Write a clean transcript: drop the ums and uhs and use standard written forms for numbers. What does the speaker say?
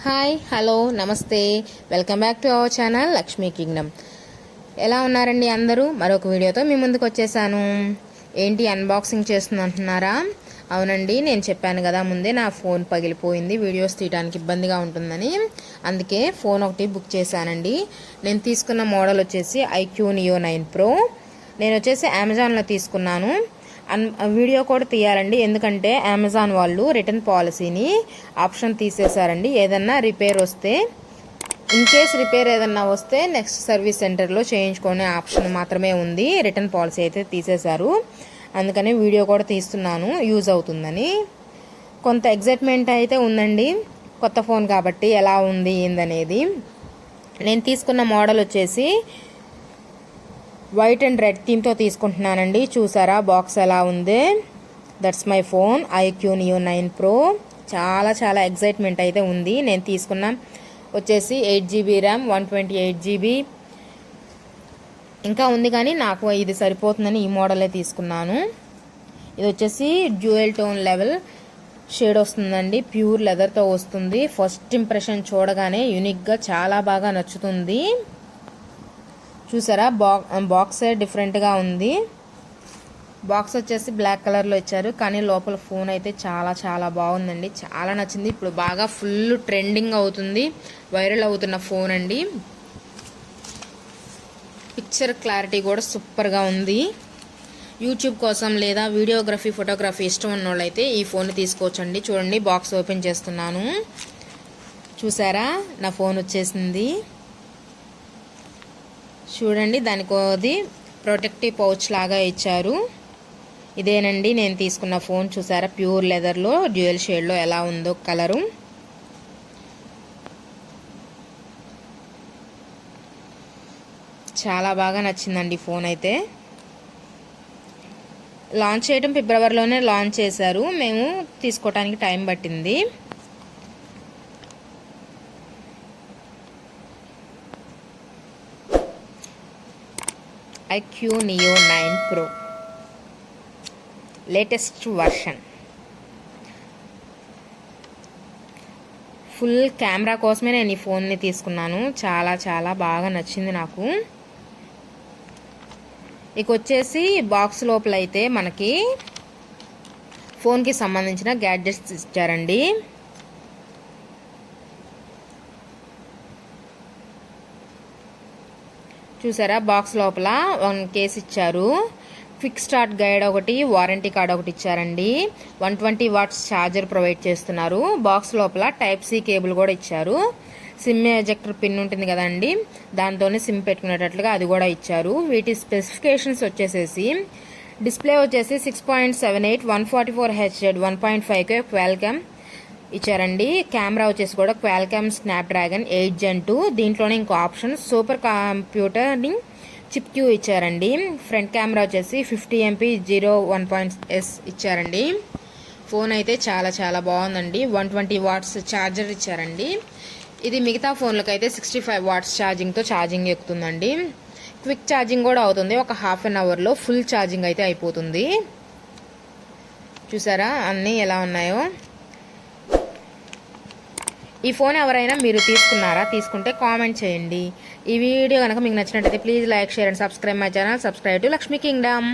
Hi hello నమస్తే welcome back to our channel Lakshmi Kingdom. ఎలా ఉన్నారండి అందరూ? మరొక వీడియోతో మీ ముందుకు వచ్చేసాను. ఏంటి అన్బాక్సింగ్ చేస్తుందంటున్నారా? అవునండి, నేను చెప్పాను కదా ముందే నా ఫోన్ పగిలిపోయింది, వీడియోస్ తీయడానికి ఇబ్బందిగా ఉంటుందని. అందుకే ఫోన్ ఒకటి బుక్ చేశానండి. నేను తీసుకున్న మోడల్ వచ్చేసి ఐక్యూ నియో 9 ప్రో. నేను వచ్చేసి అమెజాన్లో తీసుకున్నాను. వీడియో కూడా తీయాలండి, ఎందుకంటే అమెజాన్ వాళ్ళు రిటర్న్ పాలసీని ఆప్షన్ తీసేశారండి. ఏదన్నా రిపేర్ వస్తే, ఇన్ కేస్ రిపేర్ ఏదన్నా వస్తే నెక్స్ట్ సర్వీస్ సెంటర్లో చేయించుకునే ఆప్షన్ మాత్రమే ఉంది. రిటర్న్ పాలసీ అయితే తీసేశారు. అందుకని వీడియో కూడా తీస్తున్నాను, యూజ్ అవుతుందని. కొంత ఎగ్జైట్మెంట్ అయితే ఉందండి, కొత్త ఫోన్ కాబట్టి ఎలా ఉంది ఏందనేది. నేను తీసుకున్న మోడల్ వచ్చేసి వైట్ అండ్ రెడ్ థీమ్తో తీసుకుంటున్నానండి. చూసారా బాక్స్ ఎలా ఉంది? That's my phone iQOO Neo 9 pro. చాలా చాలా ఎగ్జైట్మెంట్ అయితే ఉంది. నేను తీసుకున్న వచ్చేసి 8GB ర్యామ్, 128GB ఇంకా ఉంది, కానీ నాకు ఇది సరిపోతుందని ఈ మోడలే తీసుకున్నాను. ఇది వచ్చేసి డ్యూయల్ టోన్ లెవెల్ షేడ్ వస్తుందండి, ప్యూర్ లెదర్తో వస్తుంది. ఫస్ట్ ఇంప్రెషన్ చూడగానే యూనిక్గా చాలా బాగా నచ్చుతుంది. చూసారా బాక్స్ డిఫరెంట్గా ఉంది. బాక్స్ వచ్చేసి బ్లాక్ కలర్లో ఇచ్చారు, కానీ లోపల ఫోన్ అయితే చాలా చాలా బాగుందండి, చాలా నచ్చింది. ఇప్పుడు బాగా ఫుల్ ట్రెండింగ్ అవుతుంది, వైరల్ అవుతున్న ఫోన్ అండి. పిక్చర్ క్లారిటీ కూడా సూపర్గా ఉంది. యూట్యూబ్ కోసం లేదా వీడియోగ్రఫీ ఫోటోగ్రఫీ ఇష్టం ఉన్న వాళ్ళైతే ఈ ఫోన్ తీసుకోవచ్చండి. చూడండి బాక్స్ ఓపెన్ చేస్తున్నాను. చూసారా నా ఫోన్ వచ్చేసింది. చూడండి, దానికి ప్రొటెక్టివ్ పౌచ్ లాగా ఇచ్చారు. ఇదేనండి నేను తీసుకున్న ఫోన్. చూసారా ప్యూర్ లెదర్లో డ్యూయల్ షేడ్లో ఎలా ఉందో కలరు. చాలా బాగా నచ్చిందండి ఫోన్ అయితే. లాంచ్ చేయడం ఫిబ్రవరిలోనే లాంచ్ చేశారు, మేము తీసుకోవడానికి టైం పట్టింది. IQOO Neo 9 pro latest version. Full camera కోసమే నేను ఈ ఫోన్ని తీసుకున్నాను. చాలా చాలా బాగా నచ్చింది నాకు. ఇక వచ్చేసి బాక్స్ లోపల అయితే మనకి ఫోన్కి సంబంధించిన గ్యాడ్జెట్స్ ఇచ్చారండి. చూసారా బాక్స్ లోపల 1 కేస్ ఇచ్చారు. క్విక్ స్టార్ట్ గైడ్ ఒకటి, వారంటీ కార్డ్ ఒకటి ఇచ్చారండి. 120 వాట్స్ ఛార్జర్ ప్రొవైడ్ చేస్తున్నారు. బాక్స్ లోపల టైప్ సి కేబుల్ కూడా ఇచ్చారు. సిమ్ ఎజెక్టర్ పిన్ ఉంటుంది కదండి, దాంతోనే సిమ్ పెట్టుకునేటట్లుగా అది కూడా ఇచ్చారు. వీటి స్పెసిఫికేషన్స్ వచ్చేసేసి డిస్ప్లే వచ్చేసి 6.78 144Hz 1.5K క్వాల్కామ్ ఇచ్చారండి. కెమెరా వచ్చేసి కూడా క్వాల్కామ్ స్నాప్డ్రాగన్ 8 Gen 2. దీంట్లోనే ఇంకో option super computing chip Q ఇచ్చారండి. ఫ్రంట్ కెమెరా వచ్చేసి 50MP 01.S ఇచ్చారండి. ఫోన్ అయితే చాలా చాలా బాగుందండి. 120 వాట్స్ ఛార్జర్ ఇచ్చారండి. ఇది మిగతా ఫోన్లకు అయితే 65 వాట్స్ ఛార్జింగ్తో ఛార్జింగ్ ఎక్కుతుందండి. క్విక్ ఛార్జింగ్ కూడా అవుతుంది, ఒక హాఫ్ అన్ అవర్లో ఫుల్ ఛార్జింగ్ అయితే అయిపోతుంది. చూసారా అన్నీ ఎలా ఉన్నాయో. ఈ ఫోన్ ఎవరైనా మీరు తీసుకున్నారా? తీసుకుంటే కామెంట్ చేయండి. ఈ వీడియో కనుక మీకు నచ్చినట్టయితే please like, share and subscribe my channel. Subscribe to Lakshmi Kingdom.